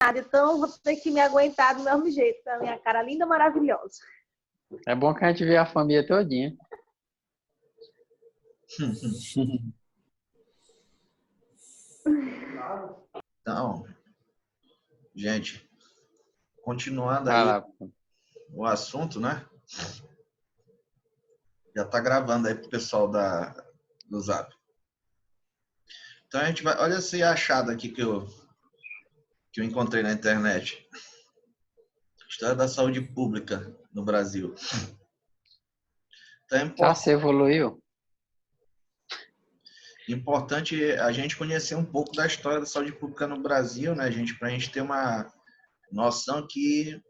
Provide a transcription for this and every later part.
então vou ter que me aguentar do mesmo jeito, com a minha cara linda, maravilhosa. É bom que a gente vê a família todinha. Então, gente, continuando Vai aí lá. o assunto, né? Já tá gravando aí pro pessoal do Zap. Então a gente vai. Olha esse achado aqui que eu encontrei na internet. História da saúde pública no Brasil. Então Já se evoluiu? importante a gente conhecer um pouco da história da saúde pública no Brasil, né, gente? Para a gente ter uma noção que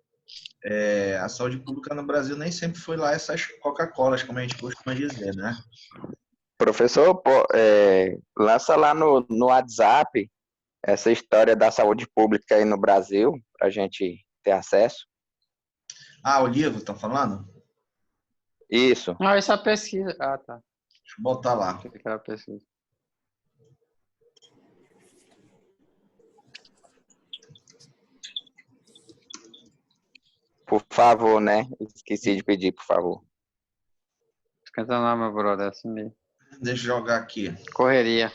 a saúde pública no Brasil nem sempre foi lá essas Coca-Colas, como a gente costuma dizer, né? Professor, lança lá no WhatsApp essa história da saúde pública aí no Brasil, para a gente ter acesso. Ah, o livro, estão falando? Isso. Não, essa pesquisa. Ah, tá. Deixa eu botar lá. Achei que era pesquisa. Por favor, né? Esqueci de pedir, por favor. Esquenta lá, meu brother, é assim mesmo. Deixa eu jogar aqui. Correria.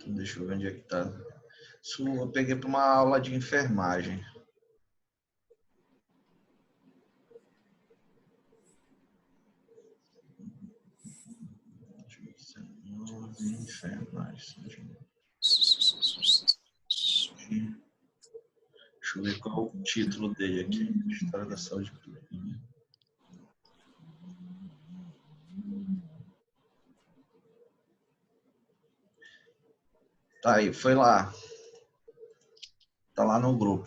Deixa eu ver onde é que tá. Isso eu peguei para uma aula de enfermagem. Enfermagem. Deixa eu ver qual é o título dele aqui. História da saúde pública. Tá aí, foi lá. Tá lá no grupo.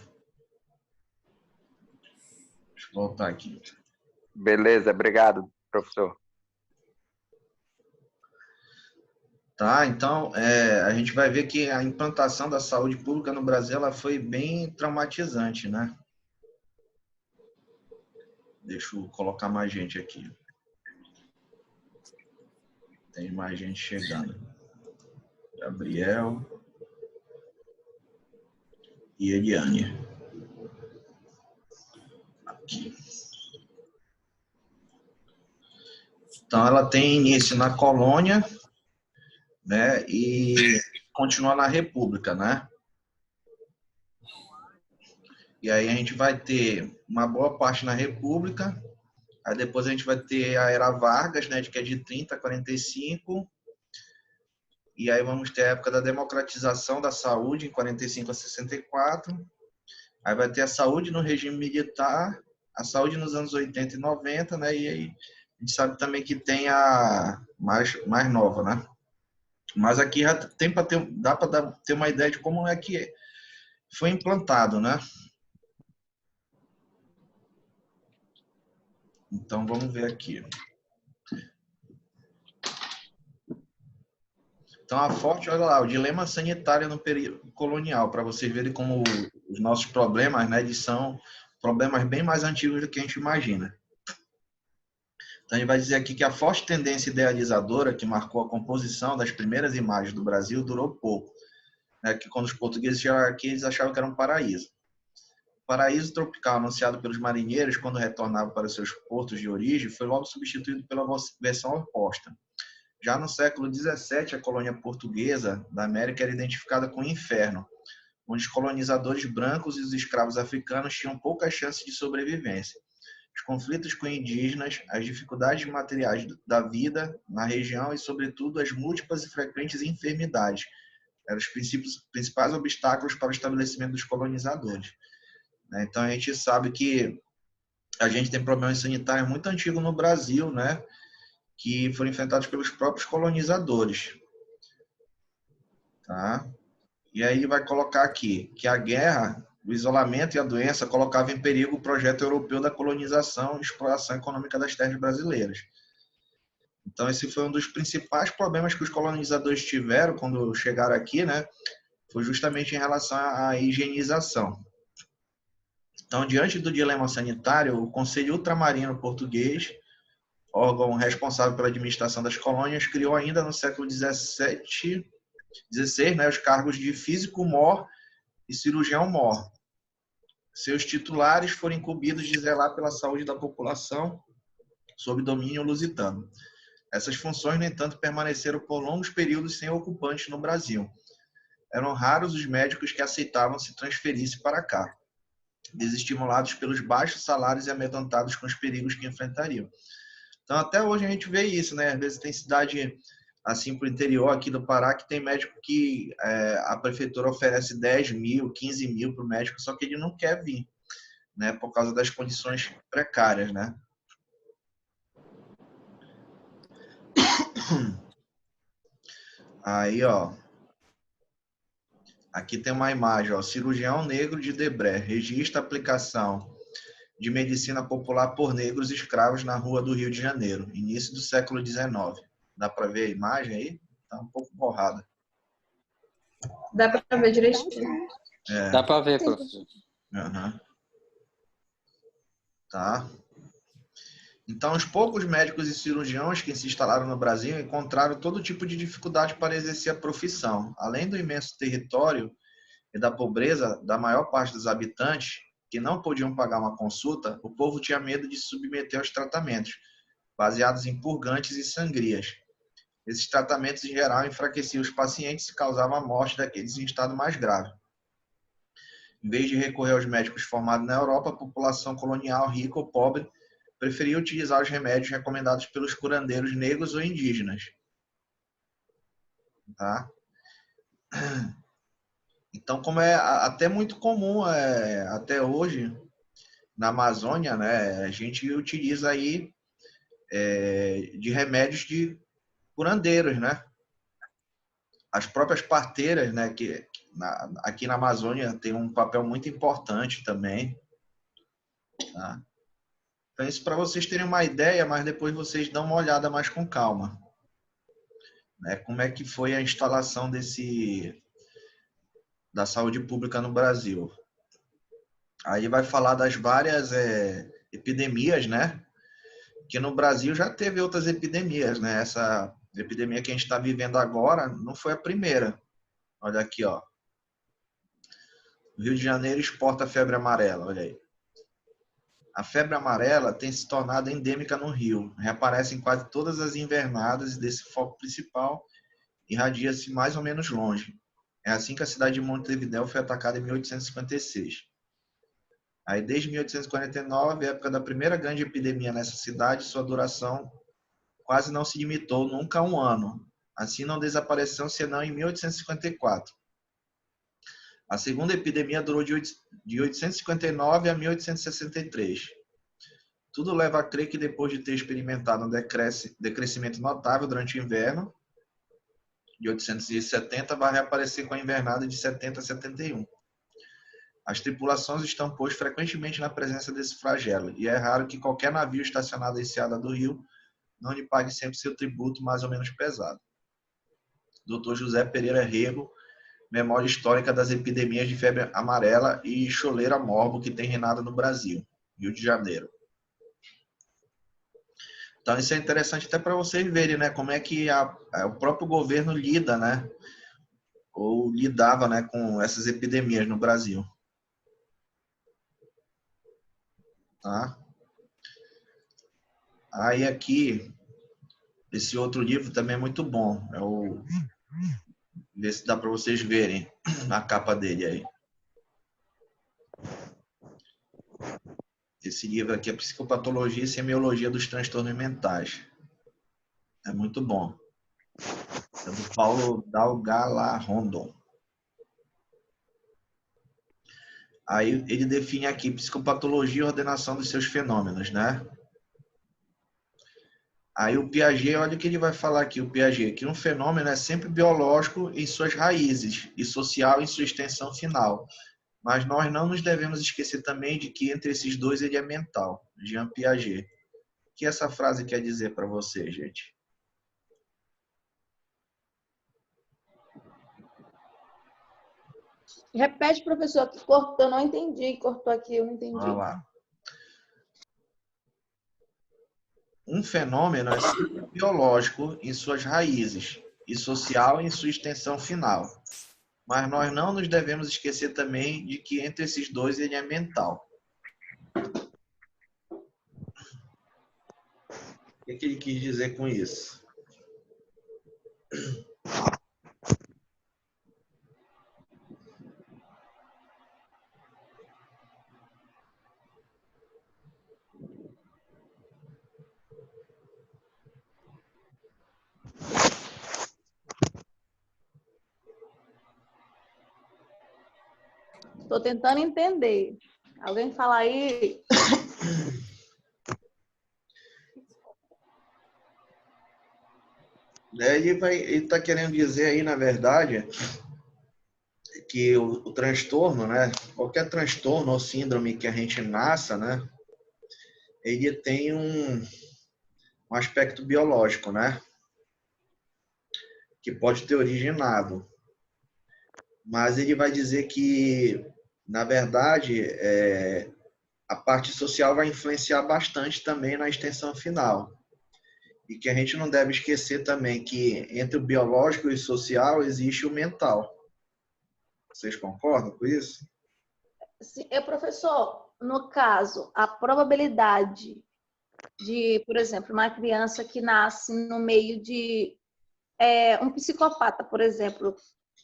Deixa eu voltar aqui. Beleza, obrigado, professor. Tá, então a gente vai ver que a implantação da saúde pública no Brasil ela foi bem traumatizante, né? Deixa eu colocar mais gente aqui. Tem mais gente chegando. Gabriel e Eliane. Aqui. Então, ela tem início na colônia, né, e continua na república, né? E aí a gente vai ter uma boa parte na república, aí depois a gente vai ter a era Vargas, né, que é de 30 a 45, e aí vamos ter a época da democratização da saúde, em 45 a 64, aí vai ter a saúde no regime militar, a saúde nos anos 80 e 90, né, e aí a gente sabe também que tem a mais nova, né? Mas aqui já tem dá para ter uma ideia de como é que foi implantado, né? Então, vamos ver aqui. Então, a forte, olha lá, o dilema sanitário no período colonial, para vocês verem como os nossos problemas, né, eles são problemas bem mais antigos do que a gente imagina. Então, ele vai dizer aqui que a forte tendência idealizadora que marcou a composição das primeiras imagens do Brasil durou pouco, né, que quando os portugueses chegaram aqui, eles achavam que era um paraíso. O paraíso tropical anunciado pelos marinheiros quando retornavam para seus portos de origem foi logo substituído pela versão oposta. Já no século XVII, a colônia portuguesa da América era identificada com o inferno, onde os colonizadores brancos e os escravos africanos tinham poucas chances de sobrevivência. Os conflitos com indígenas, as dificuldades materiais da vida na região e, sobretudo, as múltiplas e frequentes enfermidades eram os principais obstáculos para o estabelecimento dos colonizadores. Então, a gente sabe que a gente tem problemas sanitários muito antigos no Brasil, né, que foram enfrentados pelos próprios colonizadores. Tá? E aí ele vai colocar aqui que a guerra, o isolamento e a doença colocavam em perigo o projeto europeu da colonização e exploração econômica das terras brasileiras. Então, esse foi um dos principais problemas que os colonizadores tiveram quando chegaram aqui, né? Foi justamente em relação à higienização. Então, diante do dilema sanitário, o Conselho Ultramarino Português órgão responsável pela administração das colônias, criou ainda no século XVI, né, os cargos de físico-mor e cirurgião-mor. Seus titulares foram incumbidos de zelar pela saúde da população sob domínio lusitano. Essas funções, no entanto, permaneceram por longos períodos sem ocupantes no Brasil. Eram raros os médicos que aceitavam se transferir-se para cá, desestimulados pelos baixos salários e amedrontados com os perigos que enfrentariam. Então, até hoje a gente vê isso, né? Às vezes tem cidade, assim, para o interior aqui do Pará, que tem médico que a prefeitura oferece 10 mil, 15 mil para o médico, só que ele não quer vir, né? Por causa das condições precárias, né? Aí, ó. Aqui tem uma imagem, ó. Cirurgião negro de Debré registra a aplicação de medicina popular por negros escravos na rua do Rio de Janeiro, início do século XIX. Dá para ver a imagem aí? Tá um pouco borrada. Dá para ver direitinho. Dá para ver, professor. Uhum. Tá. Então, os poucos médicos e cirurgiões que se instalaram no Brasil encontraram todo tipo de dificuldade para exercer a profissão. Além do imenso território e da pobreza da maior parte dos habitantes, que não podiam pagar uma consulta, o povo tinha medo de se submeter aos tratamentos, baseados em purgantes e sangrias. Esses tratamentos, em geral, enfraqueciam os pacientes e causavam a morte daqueles em estado mais grave. Em vez de recorrer aos médicos formados na Europa, a população colonial, rica ou pobre, preferia utilizar os remédios recomendados pelos curandeiros negros ou indígenas. Tá? Então, como é até muito comum até hoje na Amazônia, né, a gente utiliza aí de remédios de curandeiros, né? As próprias parteiras, né, que aqui na Amazônia tem um papel muito importante também. Tá? Então, isso para vocês terem uma ideia, mas depois vocês dão uma olhada mais com calma. Né? Como é que foi a instalação da saúde pública no Brasil. Aí vai falar das várias epidemias, né? Que no Brasil já teve outras epidemias, né? Essa epidemia que a gente está vivendo agora não foi a primeira. Olha aqui, ó. O Rio de Janeiro exporta a febre amarela, olha aí. A febre amarela tem se tornado endêmica no Rio. Reaparece em quase todas as invernadas e desse foco principal irradia-se mais ou menos longe. É assim que a cidade de Montevidéu foi atacada em 1856. Aí, desde 1849, época da primeira grande epidemia nessa cidade, sua duração quase não se limitou nunca a um ano. Assim, não desapareceu senão em 1854. A segunda epidemia durou de 859 a 1863. Tudo leva a crer que depois de ter experimentado um decrescimento notável durante o inverno, de 870, vai reaparecer com a invernada de 70 a 71. As tripulações estão, pois, frequentemente na presença desse flagelo, e é raro que qualquer navio estacionado em Enseada do Rio não lhe pague sempre seu tributo mais ou menos pesado. Dr. José Pereira Rego, Memória Histórica das Epidemias de Febre Amarela e Choleira Morbo que tem reinado no Brasil, Rio de Janeiro. Então, isso é interessante até para vocês verem, né, como é que o próprio governo lida, né, ou lidava, né, com essas epidemias no Brasil. Tá? Aí aqui, esse outro livro também é muito bom. Ver se dá para vocês verem a capa dele aí. Esse livro aqui é Psicopatologia e Semiologia dos Transtornos Mentais. É muito bom. É do Paulo Dalgala Rondon. Aí ele define aqui psicopatologia e ordenação dos seus fenômenos, né? Aí o Piaget, olha o que ele vai falar aqui, o Piaget, que um fenômeno é sempre biológico em suas raízes e social em sua extensão final. Mas nós não nos devemos esquecer também de que entre esses dois ele é mental. Jean Piaget. O que essa frase quer dizer para você, gente? Repete, professor, que cortou, eu não entendi. Cortou aqui, eu não entendi. Olha lá. Um fenômeno é sempre biológico em suas raízes e social em sua extensão final. Mas nós não nos devemos esquecer também de que entre esses dois ele é mental. O que ele quis dizer com isso? Estou tentando entender. Alguém fala aí? Ele está querendo dizer aí, na verdade, que o transtorno, né? Qualquer transtorno ou síndrome que a gente nasça, né? Ele tem um aspecto biológico, né? Que pode ter originado. Mas ele vai dizer que, na verdade, a parte social vai influenciar bastante também na extensão final. E que a gente não deve esquecer também que entre o biológico e o social existe o mental. Vocês concordam com isso? Sim, professor, no caso, a probabilidade de, por exemplo, uma criança que nasce no meio de um psicopata, por exemplo,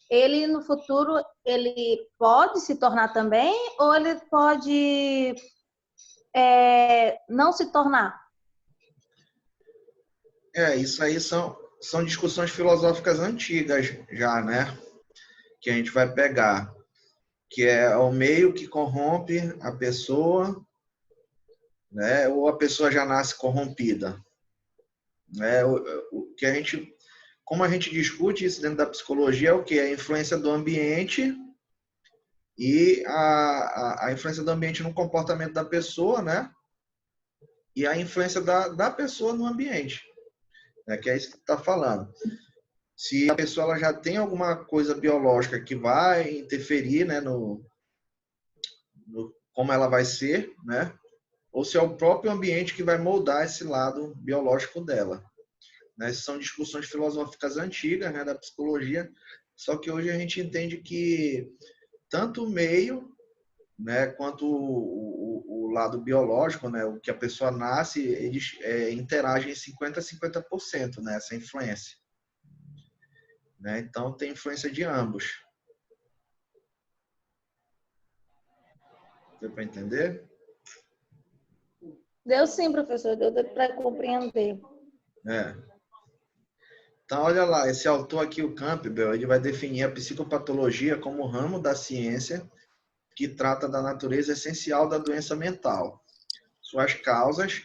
ele no futuro ele pode se tornar também ou ele pode não se tornar? Isso aí são discussões filosóficas antigas já, né? Que a gente vai pegar. Que é o meio que corrompe a pessoa, né? Ou a pessoa já nasce corrompida. Né? Que a gente, como a gente discute isso dentro da psicologia, é o que? A influência do ambiente e a influência do ambiente no comportamento da pessoa, né? E a influência da pessoa no ambiente. Né? Que é isso que está falando. Se a pessoa ela já tem alguma coisa biológica que vai interferir, né, no como ela vai ser, né? Ou se é o próprio ambiente que vai moldar esse lado biológico dela. Né? São discussões filosóficas antigas, né, da psicologia, só que hoje a gente entende que tanto o meio, né, quanto o lado biológico, né, o que a pessoa nasce, eles interagem 50% a 50%, né, essa influência. Né? Então, tem influência de ambos. Deu para entender? Deu sim, professor, deu para compreender. Então, olha lá, esse autor aqui, o Campbell, ele vai definir a psicopatologia como ramo da ciência que trata da natureza essencial da doença mental, suas causas,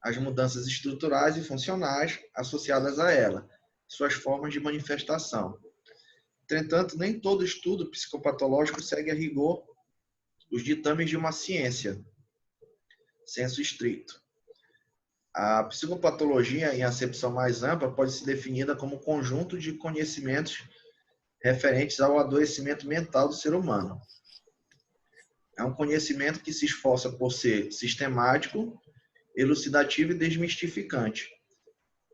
as mudanças estruturais e funcionais associadas a ela, suas formas de manifestação. Entretanto, nem todo estudo psicopatológico segue a rigor os ditames de uma ciência, sensu estricto. A psicopatologia, em acepção mais ampla, pode ser definida como conjunto de conhecimentos referentes ao adoecimento mental do ser humano. É um conhecimento que se esforça por ser sistemático, elucidativo e desmistificante.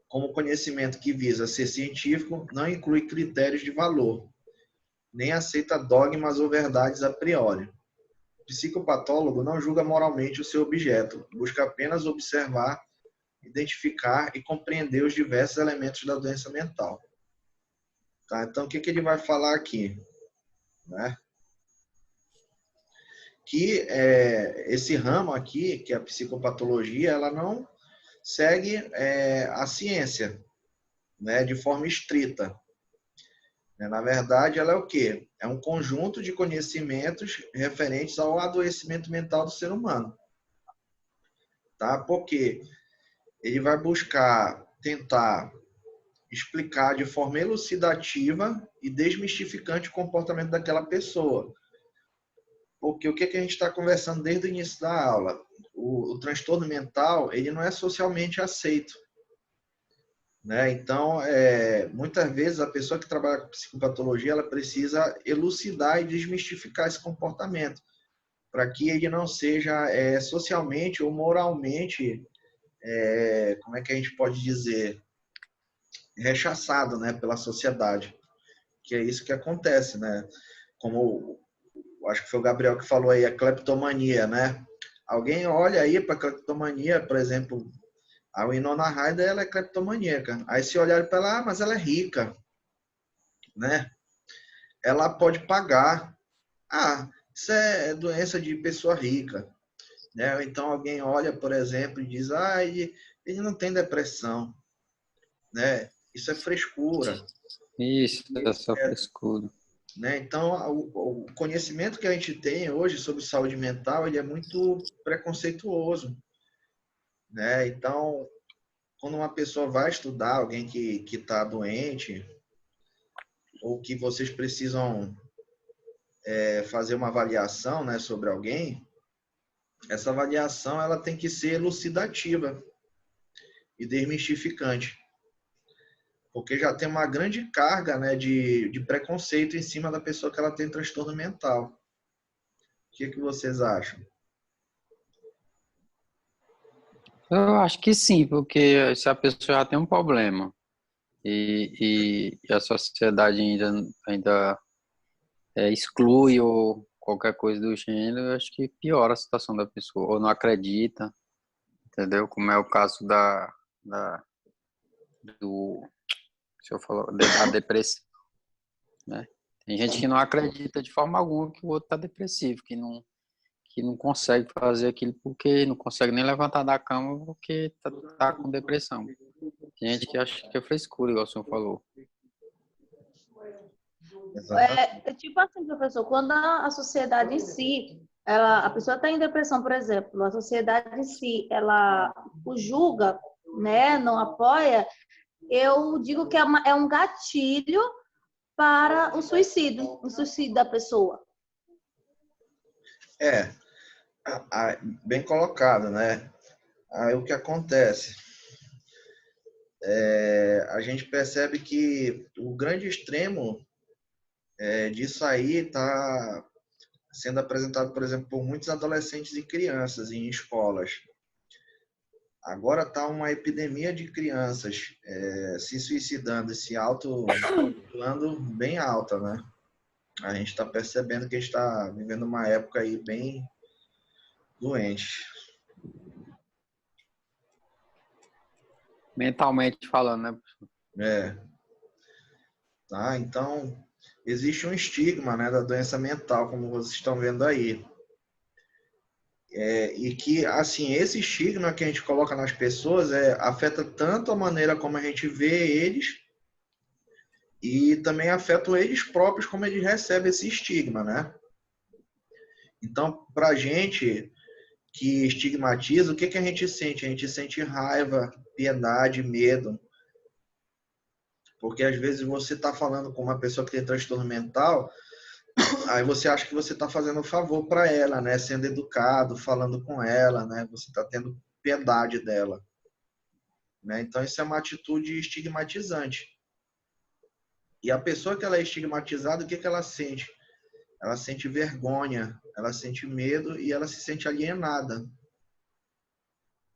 Como conhecimento que visa ser científico, não inclui critérios de valor, nem aceita dogmas ou verdades a priori. O psicopatólogo não julga moralmente o seu objeto, busca apenas observar, identificar e compreender os diversos elementos da doença mental. Tá? Então, o que ele vai falar aqui? Né? Que esse ramo aqui, que é a psicopatologia, ela não segue a ciência, né, de forma estrita. Na verdade, ela é o quê? É um conjunto de conhecimentos referentes ao adoecimento mental do ser humano. Tá? Porque ele vai buscar tentar explicar de forma elucidativa e desmistificante o comportamento daquela pessoa. Porque o que a gente está conversando desde o início da aula? O transtorno mental, ele não é socialmente aceito. Né? Então, muitas vezes, a pessoa que trabalha com psicopatologia, ela precisa elucidar e desmistificar esse comportamento, para que ele não seja socialmente ou moralmente como é que a gente pode dizer, rechaçado, né, pela sociedade. Que é isso que acontece, né? Como acho que foi o Gabriel que falou aí, a cleptomania, né? Alguém olha aí para a cleptomania, por exemplo, a Winona Ryder, ela é cleptomaníaca. Aí se olhar para ela, mas ela é rica, né? Ela pode pagar. Isso é doença de pessoa rica, né? Então alguém olha, por exemplo, e diz, ele não tem depressão, né? Isso é frescura. Isso, é só frescura. Né? Então, o conhecimento que a gente tem hoje sobre saúde mental, ele é muito preconceituoso, né? Então, quando uma pessoa vai estudar, alguém que está doente, ou que vocês precisam fazer uma avaliação, né, sobre alguém, essa avaliação ela tem que ser elucidativa e desmistificante, porque já tem uma grande carga, né, de preconceito em cima da pessoa que ela tem transtorno mental. O que vocês acham? Eu acho que sim, porque se a pessoa já tem um problema e a sociedade ainda exclui ou qualquer coisa do gênero, eu acho que piora a situação da pessoa, ou não acredita, entendeu? Como é o caso do, o senhor falou, da depressão, né? Tem gente que não acredita de forma alguma que o outro está depressivo, que não consegue fazer aquilo porque não consegue nem levantar da cama porque tá com depressão. Tem gente que acha que é frescura, igual o senhor falou. É tipo assim, professor, quando a sociedade em si, a pessoa está em depressão, por exemplo, a sociedade em si, ela o julga, né, não apoia, eu digo que é um gatilho para o suicídio da pessoa. Bem colocado, né? Aí o que acontece? A gente percebe que o grande extremo disso aí está sendo apresentado, por exemplo, por muitos adolescentes e crianças em escolas. Agora está uma epidemia de crianças se suicidando e se auto-mutilando bem alta, né? A gente está percebendo que a gente está vivendo uma época aí bem doente. Mentalmente falando, né? Tá? Então, existe um estigma, né, da doença mental, como vocês estão vendo aí. E que, assim, esse estigma que a gente coloca nas pessoas afeta tanto a maneira como a gente vê eles e também afeta eles próprios como eles recebem esse estigma, né? Então, pra gente que estigmatiza, o que a gente sente? A gente sente raiva, piedade, medo. Porque às vezes você está falando com uma pessoa que tem transtorno mental, aí você acha que você está fazendo um favor para ela, né? Sendo educado, falando com ela, né? Você está tendo piedade dela, né? Então isso é uma atitude estigmatizante. E a pessoa que ela é estigmatizada, o que ela sente? Ela sente vergonha, ela sente medo e ela se sente alienada,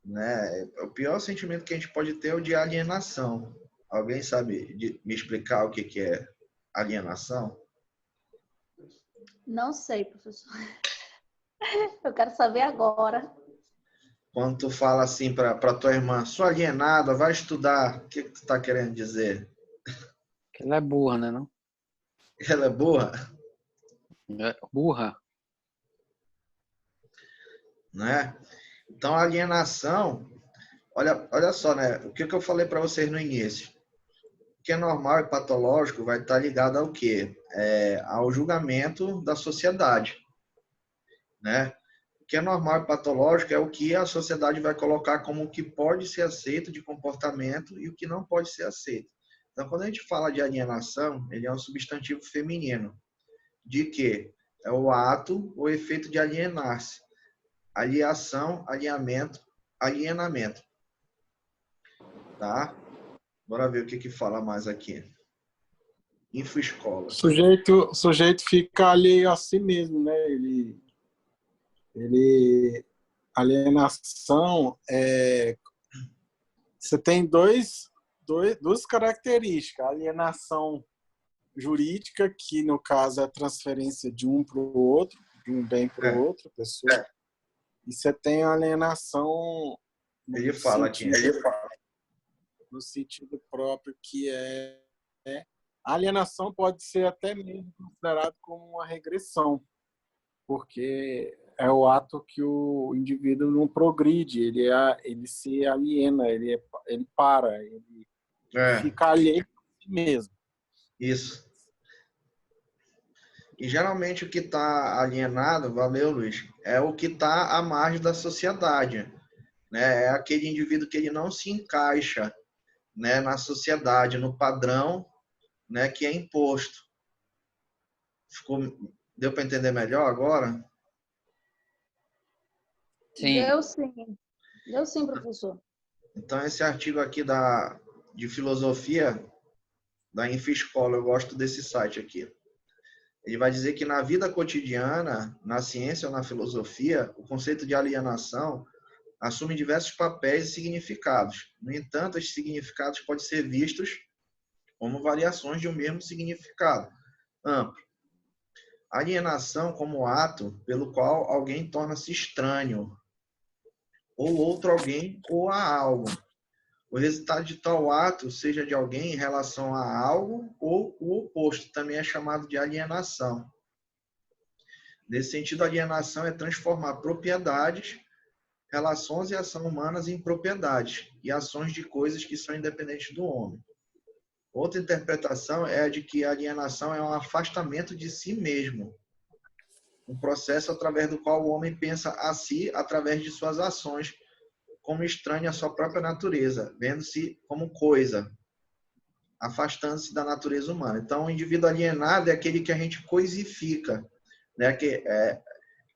né? O pior sentimento que a gente pode ter é o de alienação. Alguém sabe me explicar o que é alienação? Não sei, professor. Eu quero saber agora. Quando tu fala assim para tua irmã, sua alienada, vai estudar, o que tu está querendo dizer? Que ela é burra, né, não? Ela é burra? É burra. Né? Então, a alienação, olha só, né? O que eu falei para vocês no início? O que é normal e patológico vai estar ligado ao quê? Ao julgamento da sociedade, né? O que é normal e patológico é o que a sociedade vai colocar como o que pode ser aceito de comportamento e o que não pode ser aceito. Então, quando a gente fala de alienação, ele é um substantivo feminino. De quê? É o ato ou efeito de alienar-se. Alienação, alinhamento, alienamento. Tá? Bora ver o que fala mais aqui. Infoescola. O sujeito fica alheio a si mesmo, né? Alienação é Você tem duas características. A alienação jurídica, que no caso é a transferência de um para o outro, de um bem para o outro, pessoa. E você tem a alienação Ele fala aqui. no sentido próprio, que a alienação pode ser até mesmo considerado como uma regressão, porque é o ato que o indivíduo não progride, ele se aliena, ele para, ele fica alheio a si mesmo. Isso. E geralmente o que está alienado, valeu, Luiz, é o que está à margem da sociedade, né? É aquele indivíduo que ele não se encaixa, né, na sociedade, no padrão, né, que é imposto. Deu para entender melhor agora? Sim. Deu sim, professor. Então, esse artigo aqui de filosofia da Infescola, eu gosto desse site aqui. Ele vai dizer que na vida cotidiana, na ciência ou na filosofia, o conceito de alienação assume diversos papéis e significados. No entanto, esses significados podem ser vistos como variações de um mesmo significado amplo. Alienação como ato pelo qual alguém torna-se estranho, ou outro alguém ou a algo. O resultado de tal ato, seja de alguém em relação a algo ou o oposto, também é chamado de alienação. Nesse sentido, alienação é transformar propriedades, relações e ação humanas em propriedades e ações de coisas que são independentes do homem. Outra interpretação é a de que a alienação é um afastamento de si mesmo, um processo através do qual o homem pensa a si através de suas ações, como estranho à sua própria natureza, vendo-se como coisa, afastando-se da natureza humana. Então, o indivíduo alienado é aquele que a gente coisifica, né?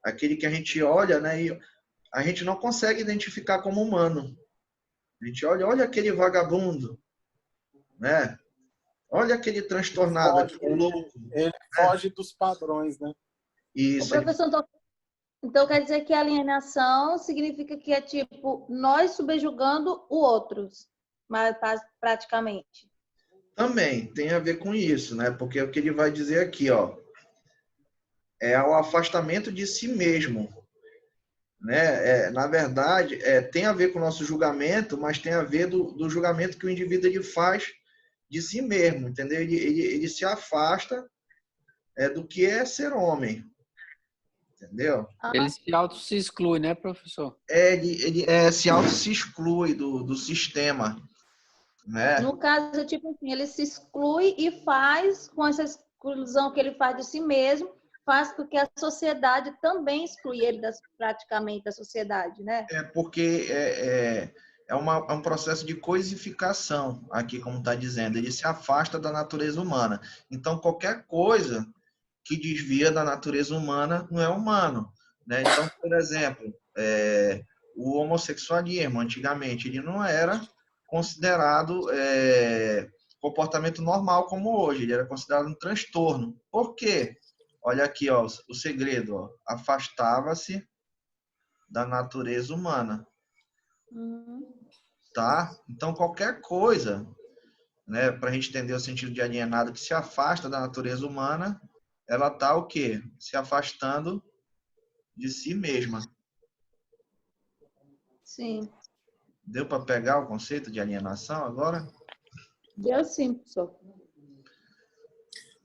Aquele que a gente olha, né? E a gente não consegue identificar como humano. A gente olha aquele vagabundo, né? Olha aquele transtornado, aquele louco. Ele foge dos padrões, né? O Isso. professor, então quer dizer que alienação significa que é tipo nós subjugando o outro, mas praticamente. Também tem a ver com isso, né? Porque o que ele vai dizer aqui, ó, é o afastamento de si mesmo, né? Na verdade, tem a ver com o nosso julgamento, mas tem a ver do julgamento que o indivíduo ele faz de si mesmo, entendeu? Ele se afasta do que é ser homem, entendeu? Ele se exclui, né, professor? Ele se se exclui do sistema, né? No caso, tipo assim, ele se exclui e faz, com essa exclusão que ele faz de si mesmo, faz com que a sociedade também exclui ele praticamente da sociedade, né? Porque é um processo de coisificação, aqui como está dizendo, ele se afasta da natureza humana. Então, qualquer coisa que desvia da natureza humana não é humano, né? Então, por exemplo, o homossexualismo, antigamente, ele não era considerado comportamento normal como hoje, ele era considerado um transtorno. Por quê? Olha aqui, ó, o segredo, ó, afastava-se da natureza humana, tá? Então, qualquer coisa, né, para a gente entender o sentido de alienado que se afasta da natureza humana, ela tá o quê? Se afastando de si mesma. Sim. Deu para pegar o conceito de alienação agora? Deu sim, professor.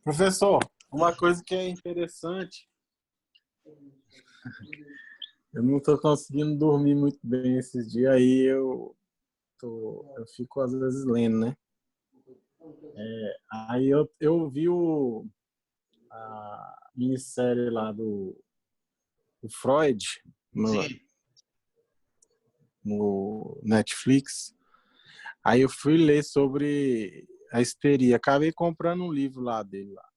Professor, uma coisa que é interessante, eu não estou conseguindo dormir muito bem esses dias, aí eu fico às vezes lendo, né? Aí eu vi a minissérie lá do Freud Sim. no Netflix. Aí eu fui ler sobre a histeria. Acabei comprando um livro lá dele, lá.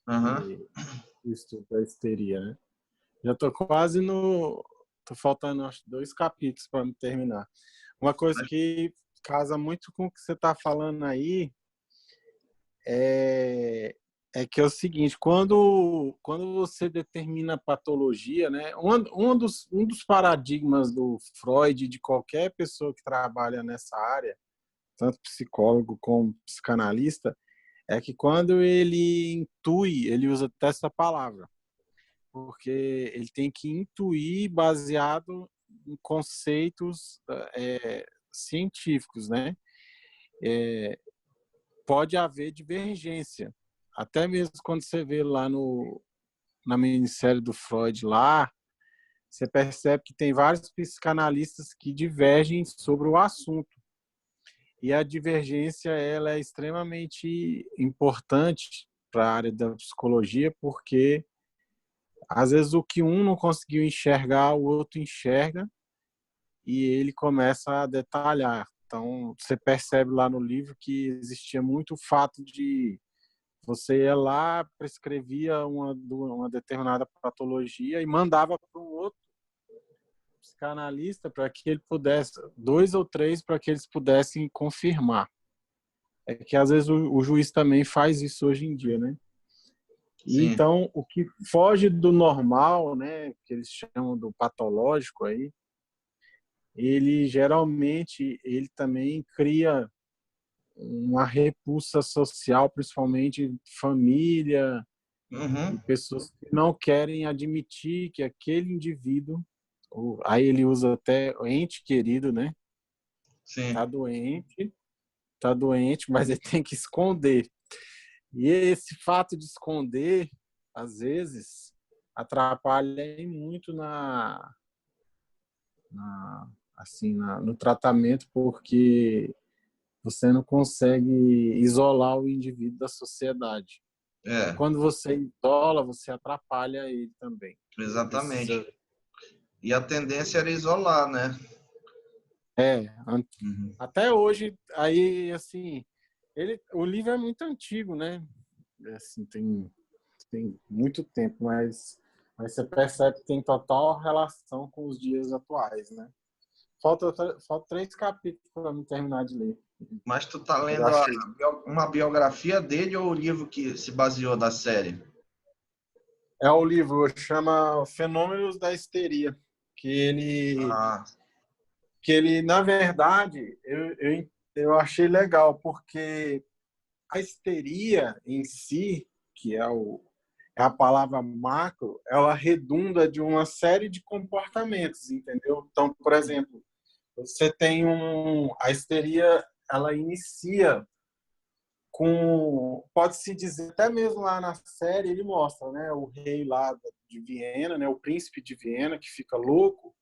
Uhum. O estudo da histeria, né? Já tô quase tô faltando, acho, 2 capítulos para me terminar. Uma coisa que casa muito com o que você está falando aí é que é o seguinte, quando você determina patologia, né? Um dos paradigmas do Freud, de qualquer pessoa que trabalha nessa área, tanto psicólogo como psicanalista, é que quando ele intui, ele usa até essa palavra, porque ele tem que intuir baseado em conceitos científicos, né? Pode haver divergência. Até mesmo quando você vê lá na minissérie do Freud lá, você percebe que tem vários psicanalistas que divergem sobre o assunto. E a divergência ela é extremamente importante para a área da psicologia, porque às vezes o que um não conseguiu enxergar, o outro enxerga e ele começa a detalhar. Então, você percebe lá no livro que existia muito o fato de você ia lá, prescrevia uma determinada patologia e mandava para um outro psicanalista para que ele pudesse, 2 ou 3, para que eles pudessem confirmar. É que às vezes o juiz também faz isso hoje em dia, né? E, Sim. então, o que foge do normal, né, que eles chamam do patológico aí, ele geralmente ele também cria uma repulsa social, principalmente família e Uhum. pessoas que não querem admitir que aquele indivíduo, aí ele usa até ente querido, né? Sim. Tá doente, mas ele tem que esconder. E esse fato de esconder, às vezes, atrapalha muito no tratamento, porque você não consegue isolar o indivíduo da sociedade. E É, quando você isola, você atrapalha ele também. Ele exatamente. precisa. E a tendência era isolar, né? É, Uhum. até hoje, aí, assim, o livro é muito antigo, né? Assim, tem muito tempo, mas você percebe que tem total relação com os dias atuais, né? Falta 3 capítulos para me terminar de ler. Mas tu tá Eu lendo achei. uma biografia dele ou o livro que se baseou da série? É o livro, chama Fenômenos da Histeria, que ele, Ah, que ele na verdade, eu achei legal, porque a histeria em si, que é a palavra macro, ela redunda de uma série de comportamentos, entendeu? Então, por exemplo, você tem a histeria, ela inicia com, pode-se dizer, até mesmo lá na série ele mostra, né, o rei lá de Viena, né, o príncipe de Viena que fica louco,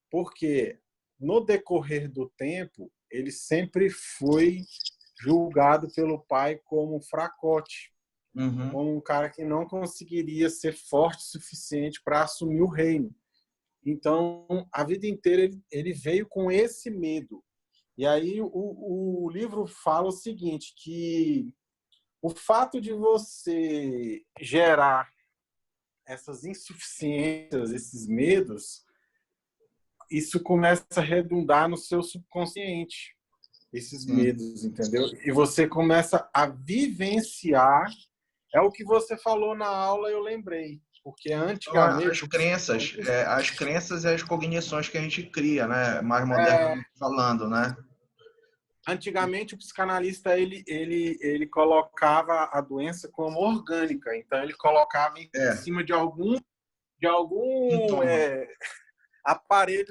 porque no decorrer do tempo ele sempre foi julgado pelo pai como fracote, uhum. como um cara que não conseguiria ser forte o suficiente para assumir o reino. Então, a vida inteira ele veio com esse medo. E aí o livro fala o seguinte, que o fato de você gerar essas insuficiências, esses medos, isso começa a redundar no seu subconsciente, esses Sim. medos, entendeu? E você começa a vivenciar, é o que você falou na aula, eu lembrei, porque Então, antigamente as crenças e as cognições que a gente cria, né? Mais modernamente falando, né? antigamente o psicanalista ele colocava a doença como orgânica, então ele colocava em É, cima de algum sintoma. aparelho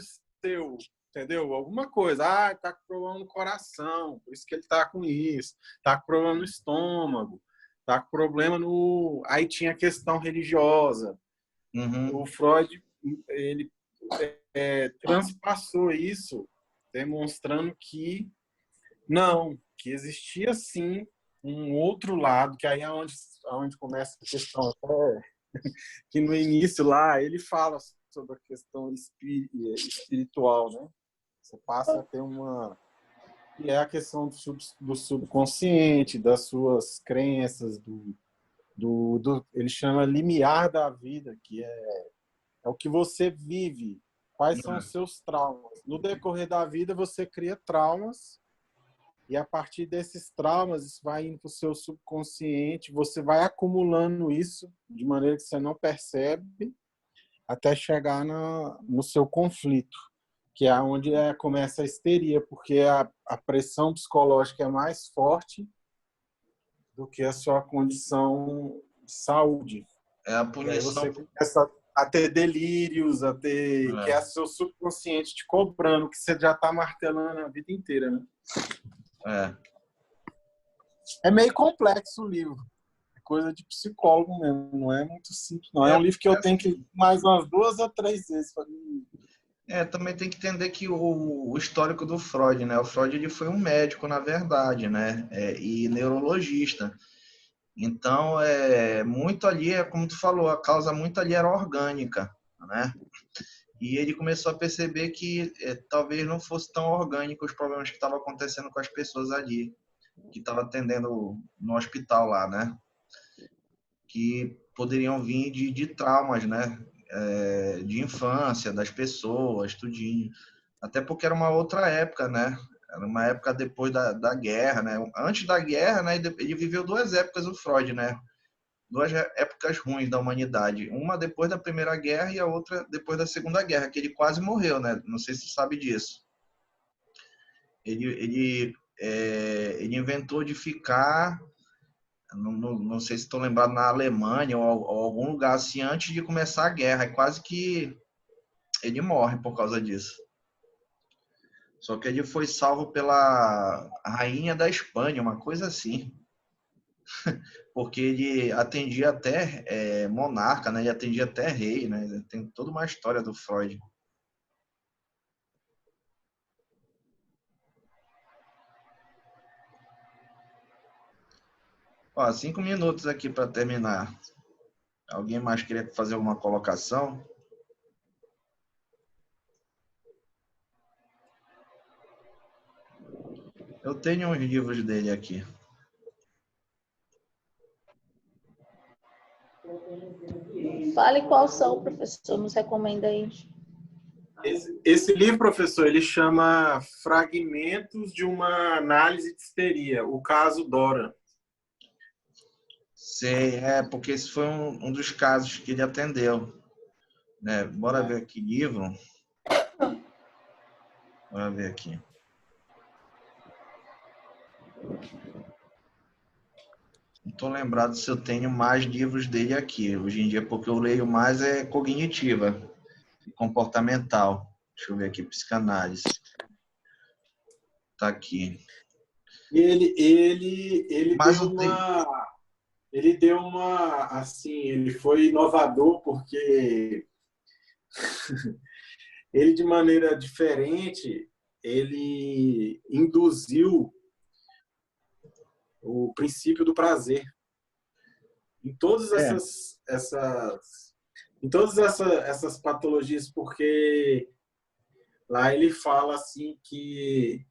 seu, entendeu? Alguma coisa. Ah, tá com problema no coração, por isso que ele tá com isso. Tá com problema no estômago, tá com problema no. Aí tinha a questão religiosa. O Uhum. Freud, ele transpassou isso, demonstrando que não, que existia sim um outro lado, que aí é onde começa a questão até que no início lá ele fala sobre a questão espiritual, né? Você passa a ter que é a questão do subconsciente, das suas crenças, ele chama limiar da vida, que é o que você vive, quais são os seus traumas. No decorrer da vida você cria traumas e a partir desses traumas isso vai indo para o seu subconsciente, você vai acumulando isso de maneira que você não percebe até chegar no seu conflito. que é onde começa a histeria, porque a pressão psicológica é mais forte do que a sua condição de saúde. É a E aí punição. você começa a ter delírios, que é seu subconsciente te cobrando, que você já está martelando a vida inteira, né? É meio complexo o livro. É coisa de psicólogo mesmo, não é muito simples. Não é um livro que eu tenho que ler mais umas 2 ou 3 vezes para mim. Também tem que entender que o histórico do Freud, né? O Freud ele foi um médico, na verdade, né? E neurologista. Então, muito ali, como tu falou, a causa muito ali era orgânica, né? E ele começou a perceber que talvez não fosse tão orgânico os problemas que estavam acontecendo com as pessoas ali, que estavam atendendo no hospital lá, né? Que poderiam vir de traumas, né? De infância das pessoas, tudinho. Até porque era uma outra época, né? Era uma época depois da guerra, né? Antes da guerra, né? Ele viveu 2 épocas, o Freud, né? 2 épocas ruins da humanidade. Uma depois da Primeira Guerra e a outra depois da Segunda Guerra, que ele quase morreu, né? Não sei se você sabe disso. Ele inventou de ficar, não sei se estou lembrado, na Alemanha ou algum lugar assim, antes de começar a guerra. E quase que ele morre por causa disso. Só que ele foi salvo pela rainha da Espanha, uma coisa assim. Porque ele atendia até monarca, né? Ele atendia até rei, né? Tem toda uma história do Freud. Ó, 5 minutos aqui para terminar. Alguém mais queria fazer alguma colocação? Eu tenho uns livros dele aqui. Fale qual são, professor, nos recomenda aí. Esse livro, professor, ele chama Fragmentos de uma Análise de Histeria, o caso Dora. Sei, porque esse foi um dos casos que ele atendeu. Né? Bora ver aqui livro. Bora ver aqui. Não estou lembrado se eu tenho mais livros dele aqui. Hoje em dia, porque eu leio mais cognitiva e comportamental. Deixa eu ver aqui, psicanálise. Tá aqui. Ele Mas deu uma, assim, ele foi inovador porque ele, de maneira diferente, ele induziu o princípio do prazer em todas essas patologias, porque lá ele fala assim que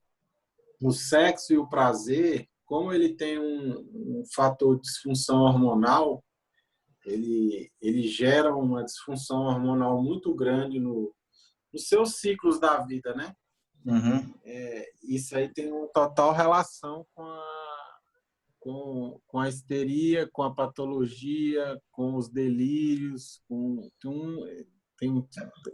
o sexo e o prazer, como ele tem um fator de disfunção hormonal, ele gera uma disfunção hormonal muito grande nos seus ciclos da vida, né? Uhum. Isso aí tem uma total relação com a histeria, com a patologia, com os delírios,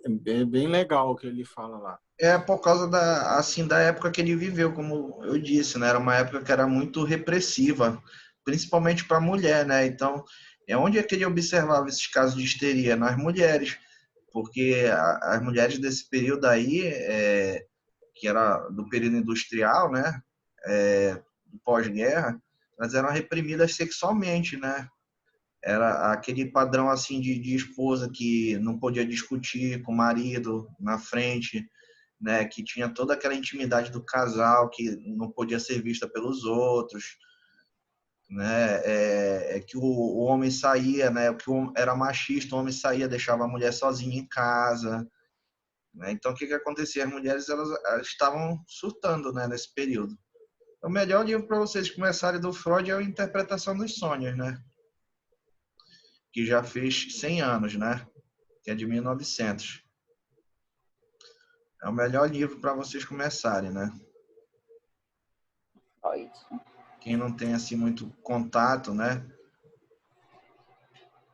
é bem legal o que ele fala lá. Por causa da época que ele viveu, como eu disse, né? Era uma época que era muito repressiva, principalmente para a mulher, né? Então, onde é que ele observava esses casos de histeria? Nas mulheres, porque as mulheres desse período aí, que era do período industrial, né? Do pós-guerra, elas eram reprimidas sexualmente, né? Era aquele padrão assim de esposa que não podia discutir com o marido na frente, né? Que tinha toda aquela intimidade do casal que não podia ser vista pelos outros, né? Que o homem saía, né? Que era machista, o homem saía, deixava a mulher sozinha em casa, né? Então o que acontecia? As mulheres elas estavam surtando, né? Nesse período. O melhor livro para vocês começarem do Freud é a Interpretação dos Sonhos, né? Que já fez 100 anos, né? Que é de 1900. É o melhor livro para vocês começarem, né? Quem não tem assim muito contato, né?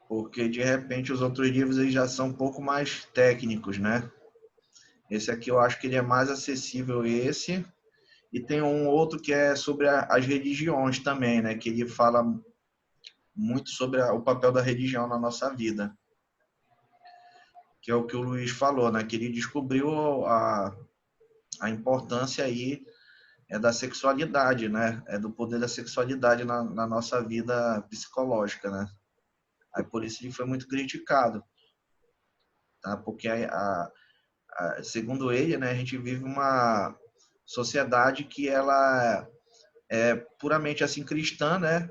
Porque de repente os outros livros eles já são um pouco mais técnicos, né? Esse aqui eu acho que ele é mais acessível, esse. E tem um outro que é sobre as religiões também, né? Que ele fala muito sobre o papel da religião na nossa vida. Que é o que o Luiz falou, né? Que ele descobriu a importância aí da sexualidade, né? É do poder da sexualidade na nossa vida psicológica, né? Aí por isso ele foi muito criticado, tá? Porque segundo ele, né, a gente vive uma sociedade que ela é puramente assim cristã, né?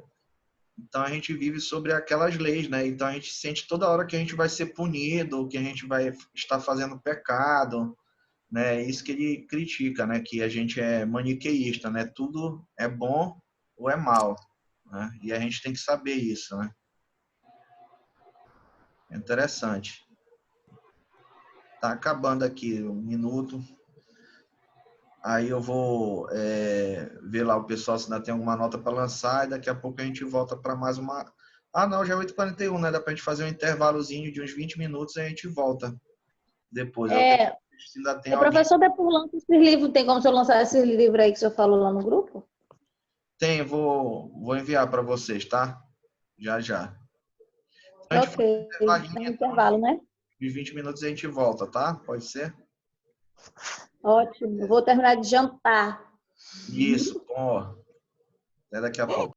Então a gente vive sobre aquelas leis, né? Então a gente sente toda hora que a gente vai ser punido, que a gente vai estar fazendo pecado, né? É isso que ele critica, né? Que a gente é maniqueísta, né? Tudo é bom ou é mal, né? E a gente tem que saber isso, né? É interessante. Tá acabando aqui um minuto. Aí eu vou ver lá o pessoal se ainda tem alguma nota para lançar e daqui a pouco a gente volta para mais uma. Ah, não, já é 8h41, né? Dá para a gente fazer um intervalozinho de uns 20 minutos e a gente volta depois. Eu quero ver se ainda tem alguém. Professor, depois lança esses livros. Tem como o senhor lançar esses livros aí que o senhor falou lá no grupo? Tem, vou enviar para vocês, tá? Já, já. Então, a gente faz um Ok. intervalinho, Tem um então, intervalo, né? de 20 minutos e a gente volta, tá? Pode ser? Ótimo. Eu vou terminar de jantar. Isso, bom. Até daqui a pouco.